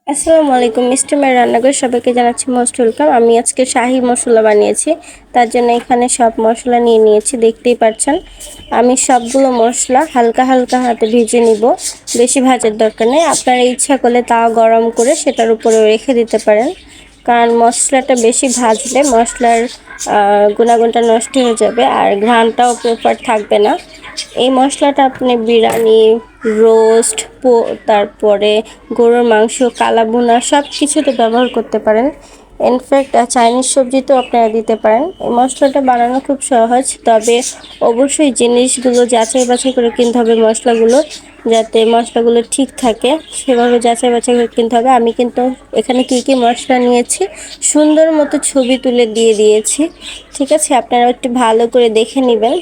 আসসালামু আলাইকুম, মিষ্টি মায়ের রান্নাঘরে সবাইকে জানাচ্ছি মোস্ট ওয়েলকাম। আমি আজকে শাহি মশলা বানিয়েছি। তার জন্য এখানে সব মশলা নিয়ে নিয়েছি, দেখতেই পাচ্ছেন। আমি সবগুলো মশলা হালকা হালকা হাতে ভেজে নিব, বেশি ভাজার দরকার নেই। আপনারা ইচ্ছা করলে তাওয়া গরম করে সেটার উপরে রেখে দিতে পারেন, কারণ মশলাটা বেশি ভাজলে মশলার গুণাগুণটা নষ্ট হয়ে যাবে আর ঘ্রাণটাও প্রপার থাকবে না। এই মশলাটা আপনি বিরিয়ানি, রোস্ট, তারপরে গরুর মাংস, কালাভুনা সব কিছুতে ব্যবহার করতে পারেন। ইনফ্যাক্ট চাইনিজ সবজিতেও আপনারা দিতে পারেন। এই মশলাটা বানানো খুব সহজ, তবে অবশ্যই জিনিসগুলো যাচাই বাছাই করে কিনতে হবে। মশলাগুলো যাতে মশলাগুলো ঠিক থাকে সেভাবে যাচাই বাছাই করে কিনতে হবে। আমি কিন্তু এখানে কী কী মশলা নিয়েছি সুন্দর মতো ছবি তুলে দিয়ে দিয়েছি, ঠিক আছে? আপনারা একটু ভালো করে দেখে নেবেন।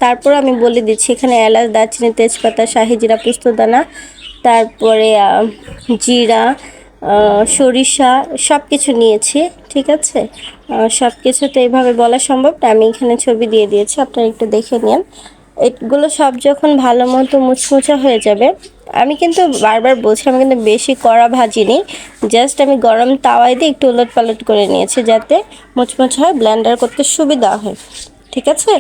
তারপর আমি বলে দিচ্ছি, এখানে এলাচ, দারচিনি, তেজপাতা, শাহি জিরা, পোস্তদানা, তারপরে জিরা, সরিষা সব কিছু নিয়েছি, ঠিক আছে? সব কিছু তো এইভাবে বলা সম্ভব না, আমি এখানে ছবি দিয়ে দিয়েছি, আপনারা একটু দেখে নিন। এগুলো সব যখন ভালো মতো মুচমুচা হয়ে যাবে, আমি কিন্তু বারবার বলছি আমি কিন্তু বেশি কড়া ভাজিনি, জাস্ট আমি গরম তাওয়ায় দিয়ে একটু উলট পালট করে নিয়েছি যাতে মুচমুচে হয়, ব্লেন্ডার করতে সুবিধা হয়, ঠিক আছে?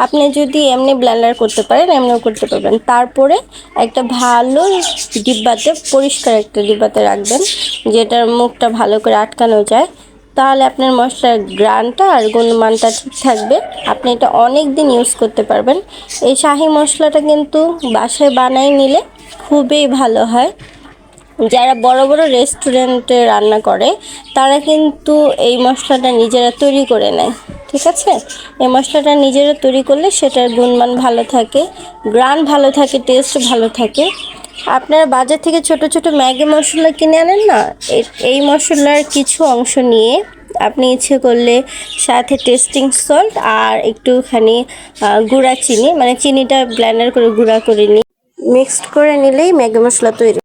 আপনি যদি এমনি ব্লেন্ডার করতে পারেন এমনিও করতে পারবেন। তারপরে একটা ভালো ডিব্বাতে, পরিষ্কার একটা ডিব্বাতে রাখবেন, যেটার মুখটা ভালো করে আটকানো যায়। তাহলে আপনার মশলার গ্রানটা আর গুণমানটা ঠিক থাকবে, আপনি এটা অনেক দিন ইউজ করতে পারবেন। এই শাহি মশলাটা কিন্তু বাসায় বানাই নিলে খুবই ভালো হয়। যারা বড় বড় রেস্টুরেন্টে রান্না করে তারা কিন্তু এই মশলাটা নিজেরা তৈরি করে নেয়, ঠিক আছে? এই মশলাটা নিজেরা তৈরি করলে সেটার গুণমান ভালো থাকে, গ্রান ভালো থাকে, টেস্ট ভালো থাকে। আপনারা বাজার থেকে ছোট ছোট ম্যাগি মশলা কিনে আনেন না, এই মশলার কিছু অংশ নিয়ে আপনি ইচ্ছে করলে সাথে টেস্টিং সল্ট আর একটুখানি গুঁড়া চিনি, মানে চিনিটা ব্লেন্ডার করে গুঁড়া করে নিয়ে মিক্সড করে নিলেই ম্যাগি মশলা তৈরি।